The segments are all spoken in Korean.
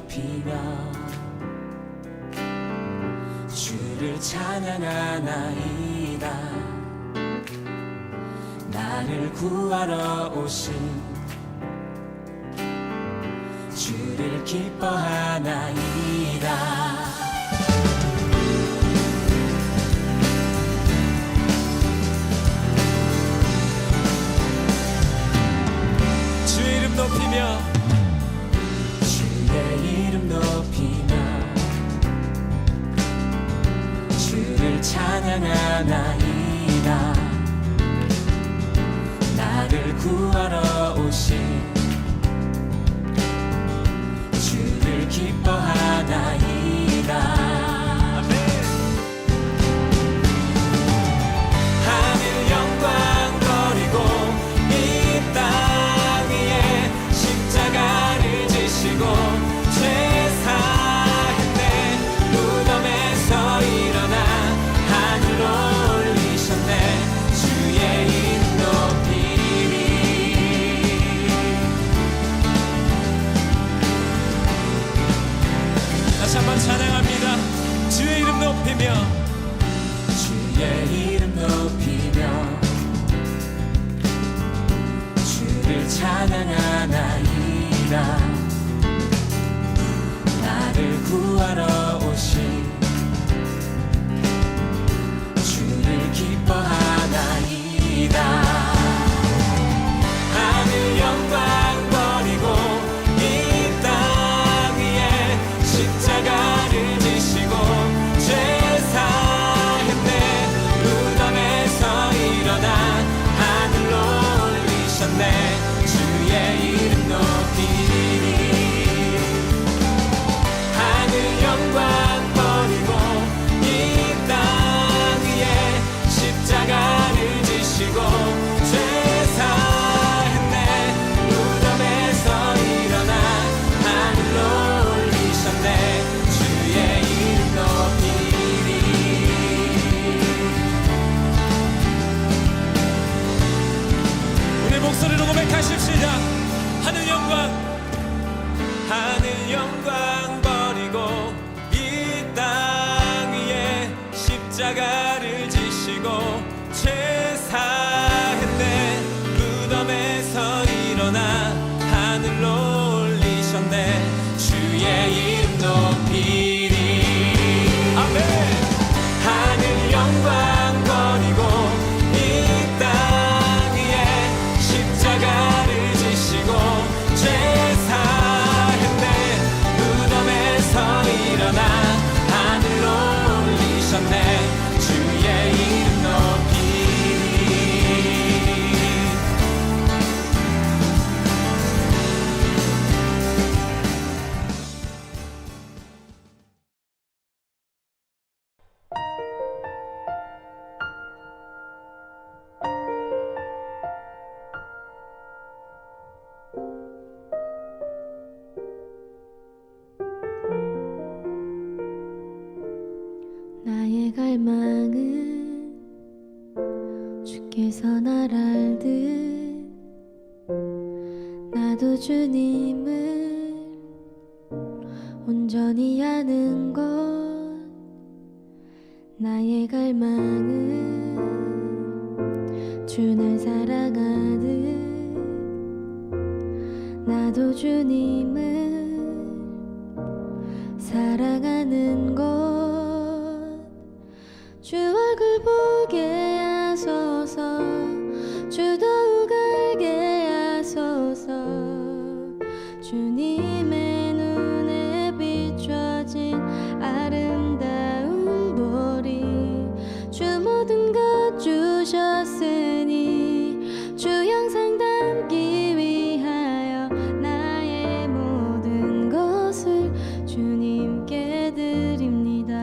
높이며 주를 찬양하나이다. 나를 구하러 오신 주를 기뻐하나이다. 주의 이름 높이며 주의 이름 높이며 주를 찬양하나이다. 나를 구하러 오신 주를 기뻐하나이다. 하늘 영광 버리고 이 땅 위에 십자가를 지시고 죄 사했네. 무덤에서 일어나 하늘로 올리셨네. 주의 이름 높이리. 다시 한번 찬양합니다. 주의 이름 높이며 주의 이름 높이며 주를 찬양하나이다. 나를 구하러 오신 주를 기뻐하나이다. 하늘 영광 버리고 이 땅 위에 십자가를 지시고 죄 사했네. 무덤에서 일어나 하늘로 올리셨네. 주의 이름 높이리. 하늘 영광 버리고 이 땅 위에 십자가를 지시고 죄 사했네. 무덤에서 일어나 하늘로 올리셨네. 주의 이름 높이리. 우리 목소리로 고백하십시다. 하늘 영광 버리고 이 땅 위에 십자가를 지시고 죄 사했네. 무덤에서 일어나 하늘로 올리셨네. 주의 이름 높이리. 아멘. 하늘 영광 버리고 이 땅 위에 십자가를 지시고 죄 사했네. 무덤에서 일어나 하늘로 올리셨네. 주의 이름 높이리. 나의 갈망은 주께서 날 알듯 나도 주님을 온전히 아는 것. 나의 갈망은 주 날 사랑하듯 나도 주님을 사랑하는 것. 주 얼굴 보게 하소서. 주 더욱 알게 하소서. 주님의 눈에 비춰진 아름다운 보리. 주 모든 것 주셨으니 주 형상 담기 위하여 나의 모든 것을 주님께 드립니다.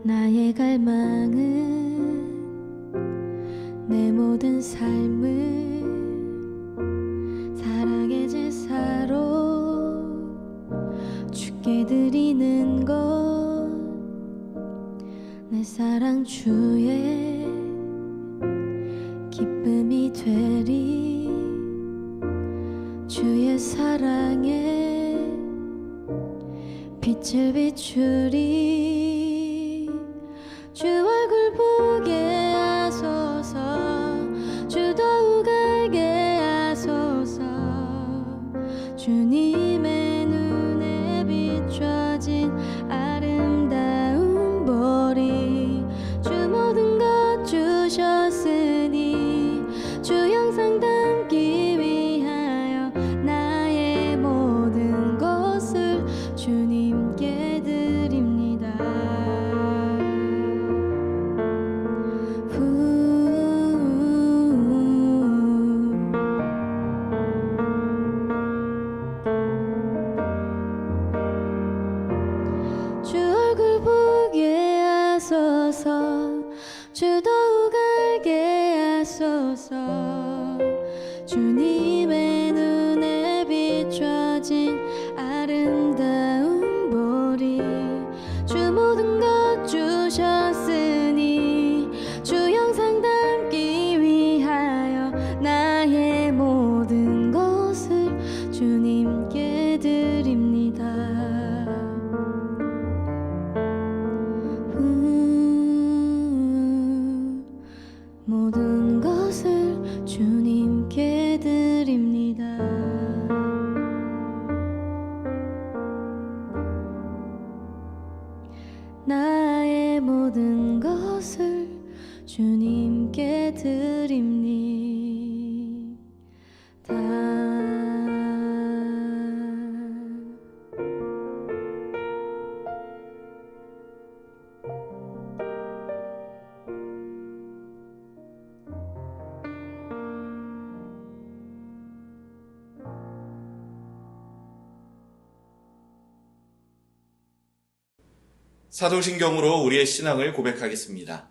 나의 갈망은 내 모든 삶을 사랑의 제사로 주께 드리는 것. 사랑 주의 기쁨이 되리 주의 사랑에 빛을 비추리 주 얼굴 보게 하소서 주 더욱 알게 하소서 주님의 눈에 비춰진 아름다운 보리 주 모든 것 주셨으니 주 형상 담기 위하여 나의 모든 것을 주님께 드립니다. 주 얼굴 보게 하소서 주 더욱 알게 하소서 주님의 눈에 비춰진 아름다운 보리 주 모든 것 주셨으니 주 형상 담기 위하여 나의 모든 것을 주님께 드립니다. 모든 것을 주님께 드립니다. 나의 모든 것을 주님께 드립니다. 사도신경으로 우리의 신앙을 고백하겠습니다.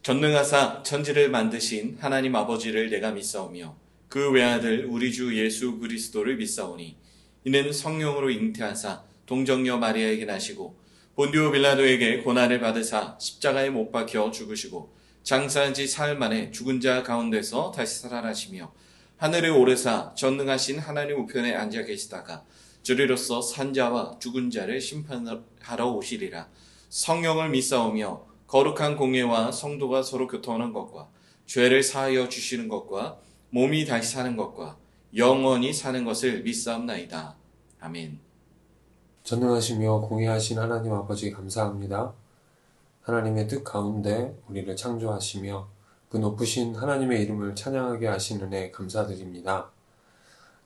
전능하사 천지를 만드신 하나님 아버지를 내가 믿사오며 그 외아들 우리 주 예수 그리스도를 믿사오니 이는 성령으로 잉태하사 동정녀 마리아에게 나시고 본디오 빌라도에게 고난을 받으사 십자가에 못 박혀 죽으시고 장사한 지 사흘 만에 죽은 자 가운데서 다시 살아나시며 하늘에 오르사 전능하신 하나님 우편에 앉아 계시다가 저리로서 산자와 죽은 자를 심판하러 오시리라. 성령을 믿사오며 거룩한 공예와 성도가 서로 교통하는 것과 죄를 사하여 주시는 것과 몸이 다시 사는 것과 영원히 사는 것을 믿사옵나이다. 아멘. 전능하시며 공의하신 하나님 아버지 감사합니다. 하나님의 뜻 가운데 우리를 창조하시며 그 높으신 하나님의 이름을 찬양하게 하신 은혜 감사드립니다.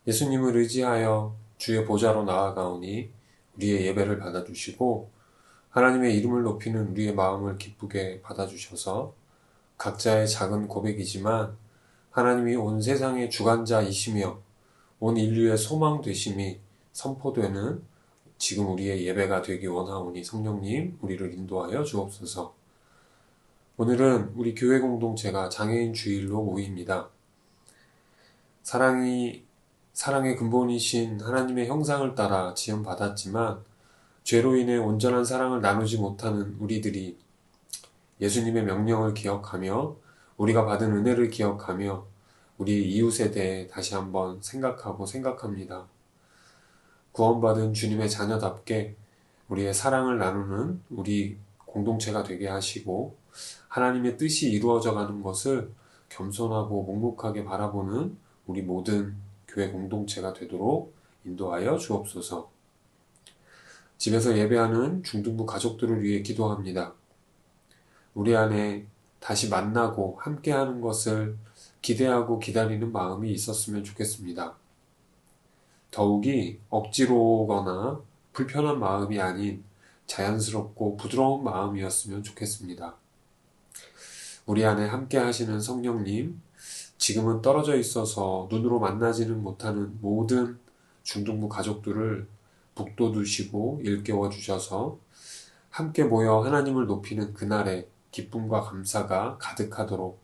예수님을 의지하여 주의 보좌로 나아가오니 우리의 예배를 받아주시고 하나님의 이름을 높이는 우리의 마음을 기쁘게 받아주셔서 각자의 작은 고백이지만 하나님이 온 세상의 주관자이시며 온 인류의 소망 되심이 선포되는 지금 우리의 예배가 되기 원하오니 성령님 우리를 인도하여 주옵소서. 오늘은 우리 교회 공동체가 장애인 주일로 모입니다. 사랑의 근본이신 하나님의 형상을 따라 지음받았지만 죄로 인해 온전한 사랑을 나누지 못하는 우리들이 예수님의 명령을 기억하며 우리가 받은 은혜를 기억하며 우리 이웃에 대해 다시 한번 생각합니다. 구원받은 주님의 자녀답게 우리의 사랑을 나누는 우리 공동체가 되게 하시고 하나님의 뜻이 이루어져 가는 것을 겸손하고 묵묵하게 바라보는 우리 모든 교회 공동체가 되도록 인도하여 주옵소서. 집에서 예배하는 중등부 가족들을 위해 기도합니다. 우리 안에 다시 만나고 함께하는 것을 기대하고 기다리는 마음이 있었으면 좋겠습니다. 더욱이 억지로 오거나 불편한 마음이 아닌 자연스럽고 부드러운 마음이었으면 좋겠습니다. 우리 안에 함께 하시는 성령님, 지금은 떨어져 있어서 눈으로 만나지는 못하는 모든 중등부 가족들을 북돋우시고 일깨워 주셔서 함께 모여 하나님을 높이는 그날에 기쁨과 감사가 가득하도록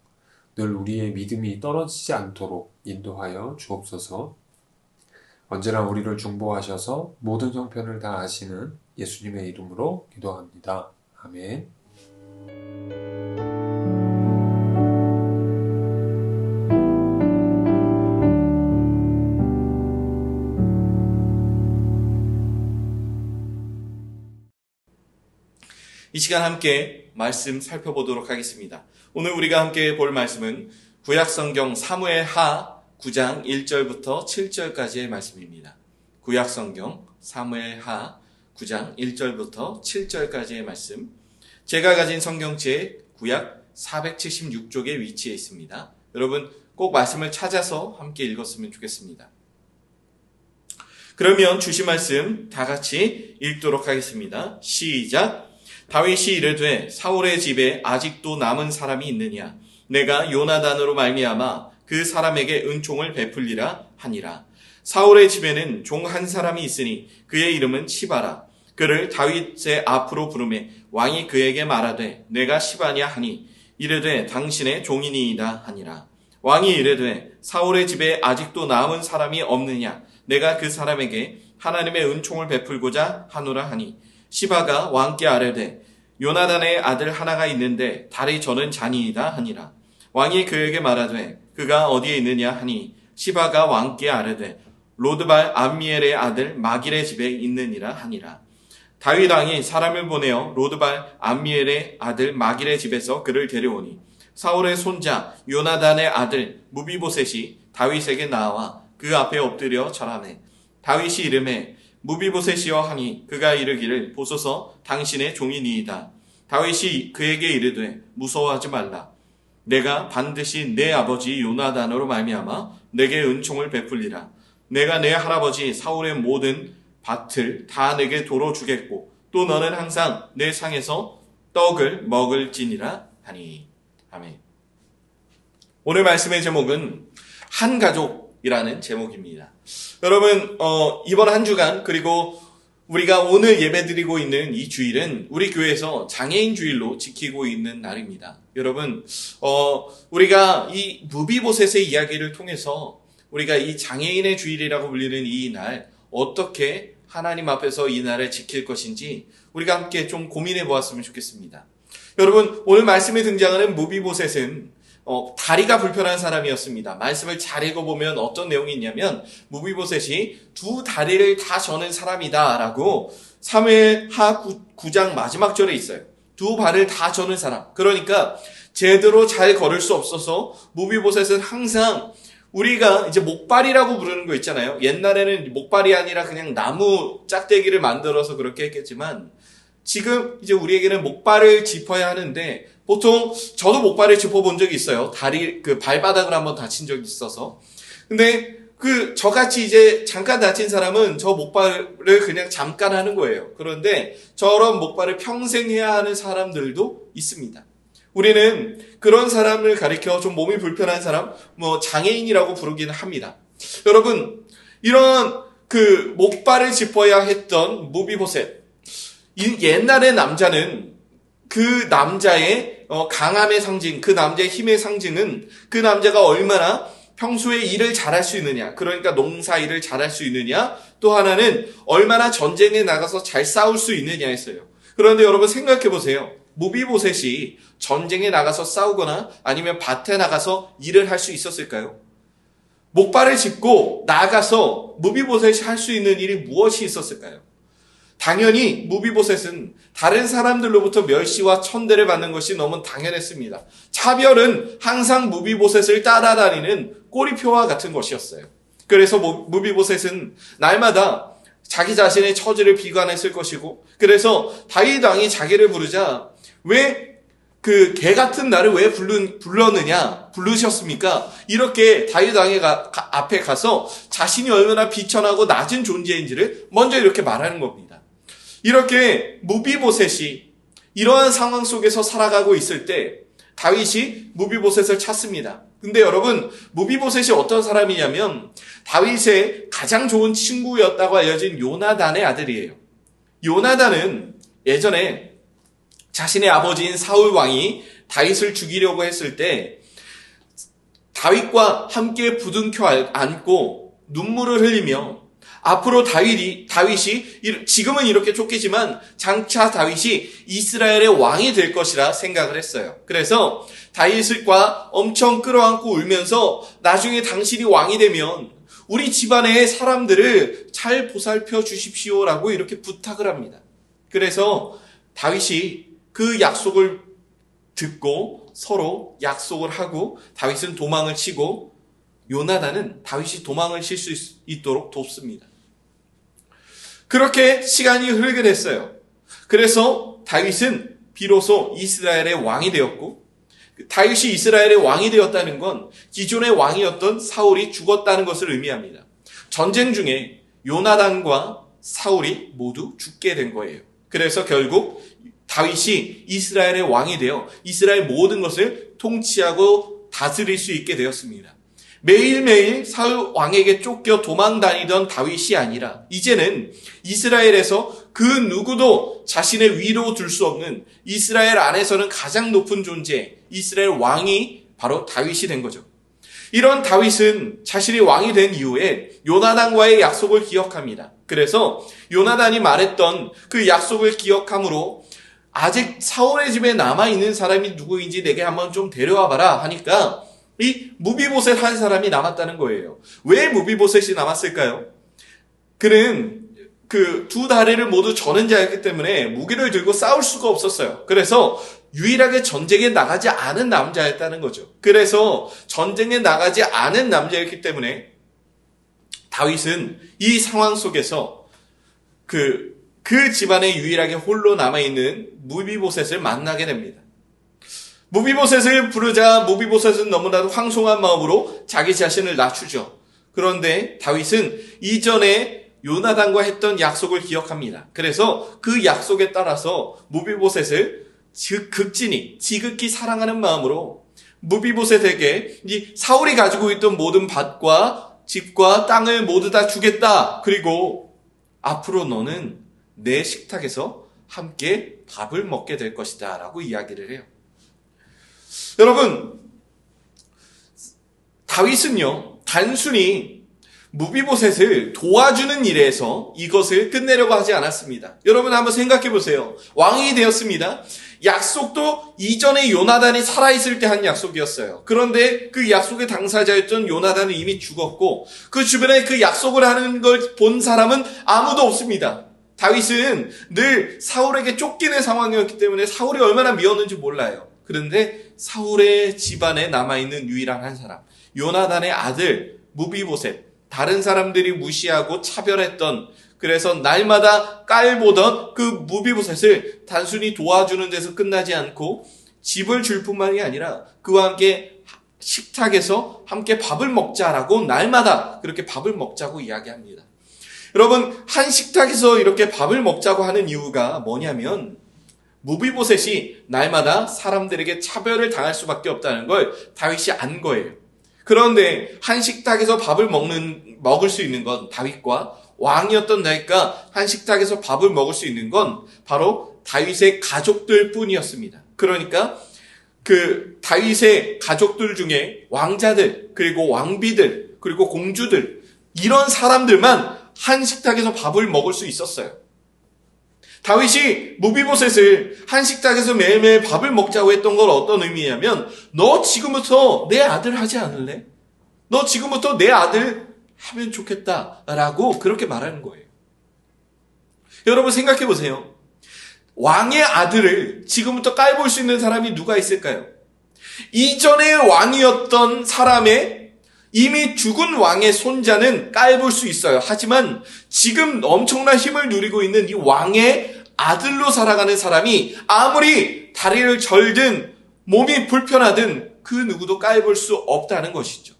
늘 우리의 믿음이 떨어지지 않도록 인도하여 주옵소서. 언제나 우리를 중보하셔서 모든 형편을 다 아시는 예수님의 이름으로 기도합니다. 아멘. 이 시간 함께 말씀 살펴보도록 하겠습니다. 오늘 우리가 함께 볼 말씀은 구약성경 사무엘하 9장 1절부터 7절까지의 말씀입니다. 구약성경 사무엘하 9장 1절부터 7절까지의 말씀. 제가 가진 성경책 구약 476쪽에 위치해 있습니다. 여러분 꼭 말씀을 찾아서 함께 읽었으면 좋겠습니다. 그러면 주신 말씀 다 같이 읽도록 하겠습니다. 시작. 다윗이 이르되 사울의 집에 아직도 남은 사람이 있느냐? 내가 요나단으로 말미암아 그 사람에게 은총을 베풀리라 하니라. 사울의 집에는 종 한 사람이 있으니 그의 이름은 시바라. 그를 다윗의 앞으로 부르매 왕이 그에게 말하되 내가 시바냐 하니 이르되 당신의 종이니이다 하니라. 왕이 이르되 사울의 집에 아직도 남은 사람이 없느냐? 내가 그 사람에게 하나님의 은총을 베풀고자 하노라 하니 시바가 왕께 아뢰되 요나단의 아들 하나가 있는데 다리 저는 자니이다 하니라. 왕이 그에게 말하되 그가 어디에 있느냐 하니 시바가 왕께 아뢰되 로드발 암미엘의 아들 마길의 집에 있느니라 하니라. 다윗 왕이 사람을 보내어 로드발 암미엘의 아들 마길의 집에서 그를 데려오니 사울의 손자 요나단의 아들 무비보셋이 다윗에게 나와 그 앞에 엎드려 절하매 다윗이 이르매 무비보셋이여 하니 그가 이르기를 보소서 당신의 종이니이다. 다윗이 그에게 이르되 무서워하지 말라. 내가 반드시 내 아버지 요나단으로 말미암아 내게 은총을 베풀리라. 내가 내 할아버지 사울의 모든 밭을 다 내게 도로 주겠고 또 너는 항상 내 상에서 떡을 먹을지니라 하니. 아멘. 오늘 말씀의 제목은 한 가족이라는 제목입니다. 여러분 이번 한 주간 그리고 우리가 오늘 예배드리고 있는 이 주일은 우리 교회에서 장애인 주일로 지키고 있는 날입니다. 여러분 우리가 이 무비보셋의 이야기를 통해서 우리가 이 장애인의 주일이라고 불리는 이 날 어떻게 하나님 앞에서 이 날을 지킬 것인지 우리가 함께 좀 고민해 보았으면 좋겠습니다. 여러분 오늘 말씀에 등장하는 무비보셋은 다리가 불편한 사람이었습니다. 말씀을 잘 읽어보면 어떤 내용이 있냐면 무비보셋이 두 다리를 다 저는 사람이다 라고 사무엘하 9장 마지막 절에 있어요. 두 발을 다 저는 사람. 그러니까 제대로 잘 걸을 수 없어서 무비보셋은 항상 우리가 이제 목발이라고 부르는 거 있잖아요. 옛날에는 목발이 아니라 그냥 나무 짝대기를 만들어서 그렇게 했겠지만 지금 이제 우리에게는 목발을 짚어야 하는데 보통 저도 목발을 짚어본 적이 있어요. 다리 발바닥을 한번 다친 적이 있어서. 근데 저같이 이제 잠깐 다친 사람은 저 목발을 그냥 잠깐 하는 거예요. 그런데 저런 목발을 평생 해야 하는 사람들도 있습니다. 우리는 그런 사람을 가리켜 좀 몸이 불편한 사람, 장애인이라고 부르기는 합니다. 여러분, 이런 목발을 짚어야 했던 무비보셋. 옛날의 남자는 그 남자의 강함의 상징, 그 남자의 힘의 상징은 그 남자가 얼마나 평소에 일을 잘할 수 있느냐, 그러니까 농사 일을 잘할 수 있느냐, 또 하나는 얼마나 전쟁에 나가서 잘 싸울 수 있느냐였어요. 그런데 여러분 생각해 보세요. 무비보셋이 전쟁에 나가서 싸우거나 아니면 밭에 나가서 일을 할 수 있었을까요? 목발을 짚고 나가서 무비보셋이 할 수 있는 일이 무엇이 있었을까요? 당연히 무비보셋은 다른 사람들로부터 멸시와 천대를 받는 것이 너무 당연했습니다. 차별은 항상 무비보셋을 따라다니는 꼬리표와 같은 것이었어요. 그래서 무비보셋은 날마다 자기 자신의 처지를 비관했을 것이고, 그래서 다윗 왕이 자기를 부르자 왜 개 같은 나를 왜 부르셨습니까? 이렇게 다윗 왕의 앞에 가서 자신이 얼마나 비천하고 낮은 존재인지를 먼저 이렇게 말하는 겁니다. 이렇게 무비보셋이 이러한 상황 속에서 살아가고 있을 때 다윗이 무비보셋을 찾습니다. 근데 여러분, 무비보셋이 어떤 사람이냐면 다윗의 가장 좋은 친구였다고 알려진 요나단의 아들이에요. 요나단은 예전에 자신의 아버지인 사울 왕이 다윗을 죽이려고 했을 때 다윗과 함께 부둥켜 안고 눈물을 흘리며 앞으로 다윗이 지금은 이렇게 쫓기지만 장차 다윗이 이스라엘의 왕이 될 것이라 생각을 했어요. 그래서 다윗과 엄청 끌어안고 울면서 나중에 당신이 왕이 되면 우리 집안의 사람들을 잘 보살펴 주십시오라고 이렇게 부탁을 합니다. 그래서 다윗이 그 약속을 듣고 서로 약속을 하고 다윗은 도망을 치고 요나단은 다윗이 도망을 칠 수 있도록 돕습니다. 그렇게 시간이 흐르게 됐어요. 그래서 다윗은 비로소 이스라엘의 왕이 되었고, 다윗이 이스라엘의 왕이 되었다는 건 기존의 왕이었던 사울이 죽었다는 것을 의미합니다. 전쟁 중에 요나단과 사울이 모두 죽게 된 거예요. 그래서 결국 다윗이 이스라엘의 왕이 되어 이스라엘 모든 것을 통치하고 다스릴 수 있게 되었습니다. 매일매일 사울 왕에게 쫓겨 도망 다니던 다윗이 아니라 이제는 이스라엘에서 그 누구도 자신의 위로 둘 수 없는 이스라엘 안에서는 가장 높은 존재, 이스라엘 왕이 바로 다윗이 된 거죠. 이런 다윗은 자신이 왕이 된 이후에 요나단과의 약속을 기억합니다. 그래서 요나단이 말했던 그 약속을 기억함으로 아직 사울의 집에 남아있는 사람이 누구인지 내게 한번 좀 데려와 봐라 하니까 이 무비보셋 한 사람이 남았다는 거예요. 왜 무비보셋이 남았을까요? 그는 그 두 다리를 모두 저는 자였기 때문에 무기를 들고 싸울 수가 없었어요. 그래서 유일하게 전쟁에 나가지 않은 남자였다는 거죠. 그래서 전쟁에 나가지 않은 남자였기 때문에 다윗은 이 상황 속에서 그 집안에 유일하게 홀로 남아있는 무비보셋을 만나게 됩니다. 무비보셋을 부르자 무비보셋은 너무나도 황송한 마음으로 자기 자신을 낮추죠. 그런데 다윗은 이전에 요나단과 했던 약속을 기억합니다. 그래서 그 약속에 따라서 무비보셋을 지극히 사랑하는 마음으로 무비보셋에게 이 사울이 가지고 있던 모든 밭과 집과 땅을 모두 다 주겠다. 그리고 앞으로 너는 내 식탁에서 함께 밥을 먹게 될 것이다 라고 이야기를 해요. 여러분, 다윗은요 단순히 무비보셋을 도와주는 일에서 이것을 끝내려고 하지 않았습니다. 여러분 한번 생각해 보세요. 왕이 되었습니다. 약속도 이전에 요나단이 살아있을 때 한 약속이었어요. 그런데 그 약속의 당사자였던 요나단은 이미 죽었고 그 주변에 그 약속을 하는 걸 본 사람은 아무도 없습니다. 다윗은 늘 사울에게 쫓기는 상황이었기 때문에 사울이 얼마나 미웠는지 몰라요. 그런데 사울의 집안에 남아있는 유일한 한 사람, 요나단의 아들 무비보셋, 다른 사람들이 무시하고 차별했던, 그래서 날마다 깔보던 그 무비보셋을 단순히 도와주는 데서 끝나지 않고 집을 줄 뿐만이 아니라 그와 함께 식탁에서 함께 밥을 먹자라고 날마다 그렇게 밥을 먹자고 이야기합니다. 여러분, 한 식탁에서 이렇게 밥을 먹자고 하는 이유가 뭐냐면 무비보셋이 날마다 사람들에게 차별을 당할 수밖에 없다는 걸 다윗이 안 거예요. 그런데 한 식탁에서 밥을 먹을 수 있는 건 다윗과 왕이었던 다윗과 한 식탁에서 밥을 먹을 수 있는 건 바로 다윗의 가족들 뿐이었습니다. 그러니까 그 다윗의 가족들 중에 왕자들, 그리고 왕비들, 그리고 공주들, 이런 사람들만 한 식탁에서 밥을 먹을 수 있었어요. 다윗이 무비보셋을 한 식탁에서 매일매일 밥을 먹자고 했던 건 어떤 의미냐면 너 지금부터 내 아들 하지 않을래? 너 지금부터 내 아들 하면 좋겠다라고 그렇게 말하는 거예요. 여러분 생각해 보세요. 왕의 아들을 지금부터 깔볼 수 있는 사람이 누가 있을까요? 이전에 왕이었던 사람의 이미 죽은 왕의 손자는 깔볼 수 있어요. 하지만 지금 엄청난 힘을 누리고 있는 이 왕의 아들로 살아가는 사람이 아무리 다리를 절든 몸이 불편하든 그 누구도 깔볼 수 없다는 것이죠.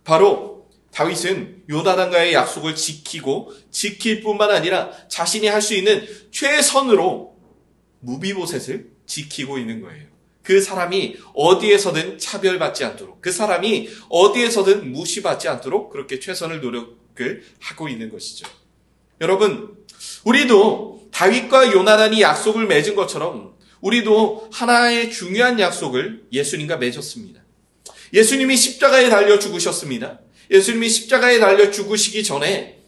바로 다윗은 요나단과의 약속을 지킬 뿐만 아니라 자신이 할 수 있는 최선으로 무비보셋을 지키고 있는 거예요. 그 사람이 어디에서든 차별받지 않도록, 그 사람이 어디에서든 무시받지 않도록 그렇게 최선을 노력을 하고 있는 것이죠. 여러분, 우리도 다윗과 요나단이 약속을 맺은 것처럼 우리도 하나의 중요한 약속을 예수님과 맺었습니다. 예수님이 십자가에 달려 죽으셨습니다. 예수님이 십자가에 달려 죽으시기 전에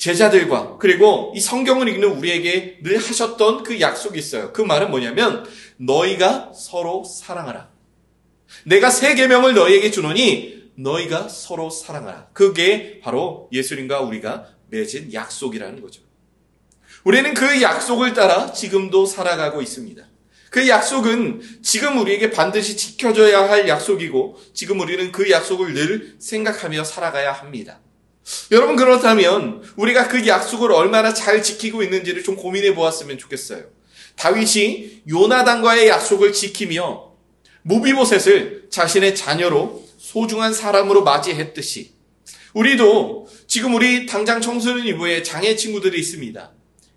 제자들과 그리고 이 성경을 읽는 우리에게 늘 하셨던 그 약속이 있어요. 그 말은 뭐냐면 너희가 서로 사랑하라. 내가 새 계명을 너희에게 주노니 너희가 서로 사랑하라. 그게 바로 예수님과 우리가 맺은 약속이라는 거죠. 우리는 그 약속을 따라 지금도 살아가고 있습니다. 그 약속은 지금 우리에게 반드시 지켜져야 할 약속이고 지금 우리는 그 약속을 늘 생각하며 살아가야 합니다. 여러분, 그렇다면 우리가 그 약속을 얼마나 잘 지키고 있는지를 좀 고민해 보았으면 좋겠어요. 다윗이 요나단과의 약속을 지키며 모비보셋을 자신의 자녀로 소중한 사람으로 맞이했듯이 우리도 지금 우리 당장 청소년 이브에 장애 친구들이 있습니다.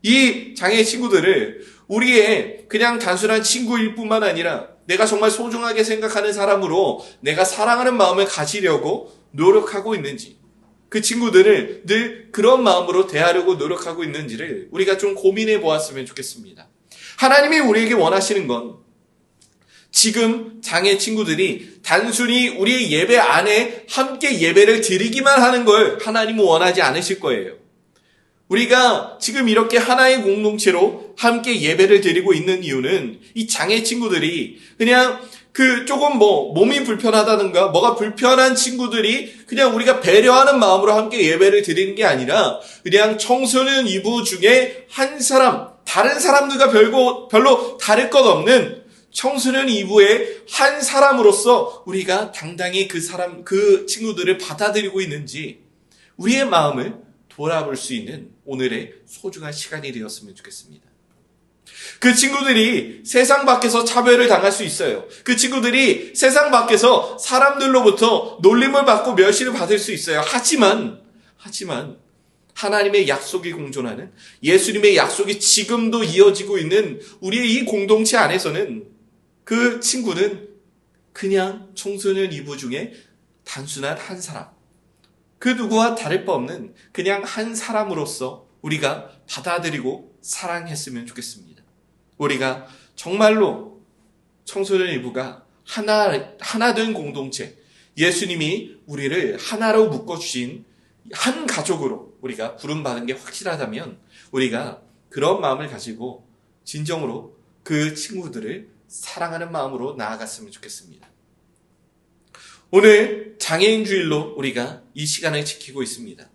이 장애 친구들을 우리의 그냥 단순한 친구일 뿐만 아니라 내가 정말 소중하게 생각하는 사람으로 내가 사랑하는 마음을 가지려고 노력하고 있는지, 그 친구들을 늘 그런 마음으로 대하려고 노력하고 있는지를 우리가 좀 고민해 보았으면 좋겠습니다. 하나님이 우리에게 원하시는 건 지금 장애 친구들이 단순히 우리의 예배 안에 함께 예배를 드리기만 하는 걸 하나님은 원하지 않으실 거예요. 우리가 지금 이렇게 하나의 공동체로 함께 예배를 드리고 있는 이유는 이 장애 친구들이 그냥 조금 몸이 불편하다든가 뭐가 불편한 친구들이 그냥 우리가 배려하는 마음으로 함께 예배를 드리는 게 아니라 그냥 청소년 이부 중에 한 사람, 다른 사람들과 별로 다를 것 없는 청소년 이부의 한 사람으로서 우리가 당당히 그 친구들을 받아들이고 있는지 우리의 마음을 돌아볼 수 있는 오늘의 소중한 시간이 되었으면 좋겠습니다. 그 친구들이 세상 밖에서 차별을 당할 수 있어요. 그 친구들이 세상 밖에서 사람들로부터 놀림을 받고 멸시를 받을 수 있어요. 하지만 하나님의 약속이 공존하는 예수님의 약속이 지금도 이어지고 있는 우리의 이 공동체 안에서는 그 친구는 그냥 청소년 이부 중에 단순한 한 사람, 그 누구와 다를 바 없는 그냥 한 사람으로서 우리가 받아들이고 사랑했으면 좋겠습니다. 우리가 정말로 청소년 이부가 하나 된 공동체, 예수님이 우리를 하나로 묶어주신 한 가족으로 우리가 부름받은 게 확실하다면 우리가 그런 마음을 가지고 진정으로 그 친구들을 사랑하는 마음으로 나아갔으면 좋겠습니다. 오늘 장애인 주일로 우리가 이 시간을 지키고 있습니다.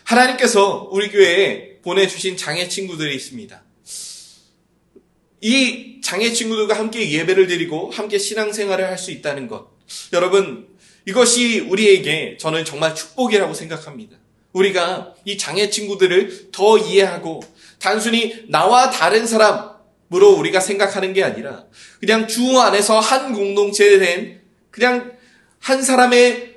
하나님께서 우리 교회에 보내주신 장애 친구들이 있습니다. 이 장애 친구들과 함께 예배를 드리고 함께 신앙생활을 할 수 있다는 것, 여러분, 이것이 우리에게 저는 정말 축복이라고 생각합니다. 우리가 이 장애 친구들을 더 이해하고 단순히 나와 다른 사람으로 우리가 생각하는 게 아니라 그냥 주 안에서 한 공동체에 된 그냥 한 사람의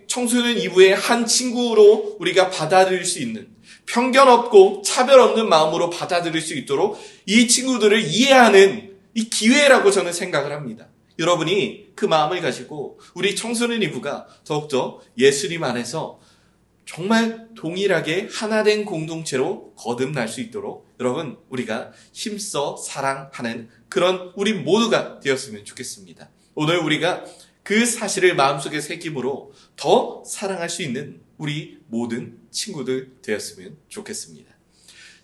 청소년 이부의 한 친구로 우리가 받아들일 수 있는, 편견 없고 차별 없는 마음으로 받아들일 수 있도록 이 친구들을 이해하는 이 기회라고 저는 생각을 합니다. 여러분이 그 마음을 가지고 우리 청소년 이부가 더욱더 예수님 안에서 정말 동일하게 하나된 공동체로 거듭날 수 있도록 여러분, 우리가 힘써 사랑하는 그런 우리 모두가 되었으면 좋겠습니다. 오늘 우리가 그 사실을 마음속에 새김으로 더 사랑할 수 있는 우리 모든 친구들 되었으면 좋겠습니다.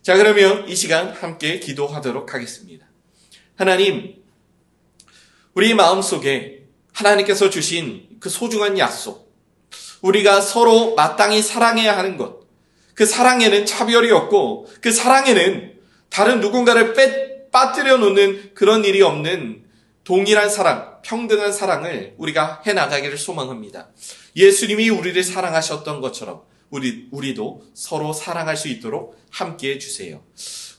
자, 그러면 이 시간 함께 기도하도록 하겠습니다. 하나님, 우리 마음속에 하나님께서 주신 그 소중한 약속, 우리가 서로 마땅히 사랑해야 하는 것, 그 사랑에는 차별이 없고 그 사랑에는 다른 누군가를 빠뜨려 놓는 그런 일이 없는 동일한 사랑, 평등한 사랑을 우리가 해나가기를 소망합니다. 예수님이 우리를 사랑하셨던 것처럼 우리도 서로 사랑할 수 있도록 함께해 주세요.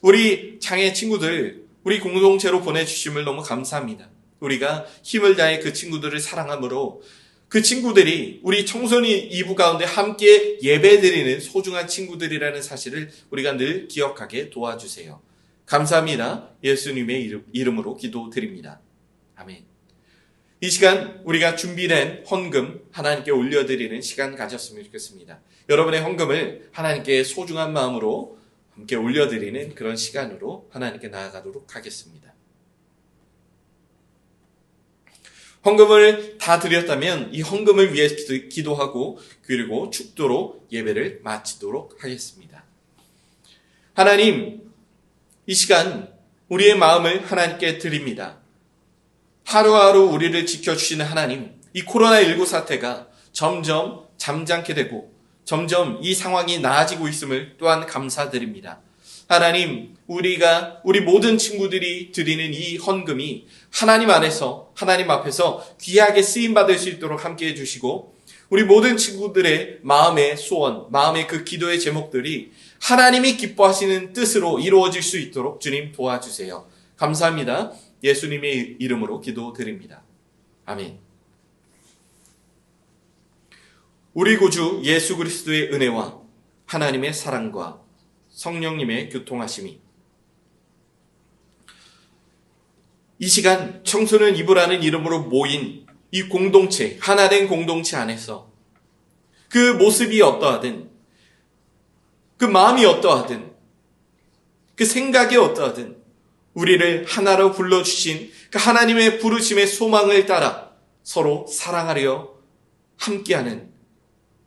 우리 장애 친구들, 우리 공동체로 보내주심을 너무 감사합니다. 우리가 힘을 다해 그 친구들을 사랑함으로 그 친구들이 우리 청소년 이부 가운데 함께 예배드리는 소중한 친구들이라는 사실을 우리가 늘 기억하게 도와주세요. 감사합니다. 예수님의 이름으로 기도드립니다. 아멘. 이 시간 우리가 준비된 헌금 하나님께 올려드리는 시간 가졌으면 좋겠습니다. 여러분의 헌금을 하나님께 소중한 마음으로 함께 올려드리는 그런 시간으로 하나님께 나아가도록 하겠습니다. 헌금을 다 드렸다면 이 헌금을 위해 기도하고 그리고 축도로 예배를 마치도록 하겠습니다. 하나님, 이 시간 우리의 마음을 하나님께 드립니다. 하루하루 우리를 지켜주시는 하나님, 이 코로나19 사태가 점점 잠잠게 되고 점점 이 상황이 나아지고 있음을 또한 감사드립니다. 하나님, 우리 모든 친구들이 드리는 이 헌금이 하나님 앞에서 귀하게 쓰임받을 수 있도록 함께 해주시고, 우리 모든 친구들의 마음의 소원, 마음의 그 기도의 제목들이 하나님이 기뻐하시는 뜻으로 이루어질 수 있도록 주님 도와주세요. 감사합니다. 예수님의 이름으로 기도드립니다. 아멘. 우리 구주 예수 그리스도의 은혜와 하나님의 사랑과 성령님의 교통하심이 이 시간 청소년 이브라는 이름으로 모인 이 공동체, 하나된 공동체 안에서 그 모습이 어떠하든, 그 마음이 어떠하든, 그 생각이 어떠하든 우리를 하나로 불러주신 그 하나님의 부르심의 소망을 따라 서로 사랑하려 함께하는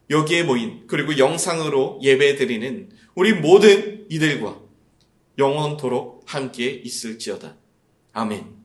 여기에 모인, 그리고 영상으로 예배드리는 우리 모든 이들과 영원토록 함께 있을지어다. 아멘.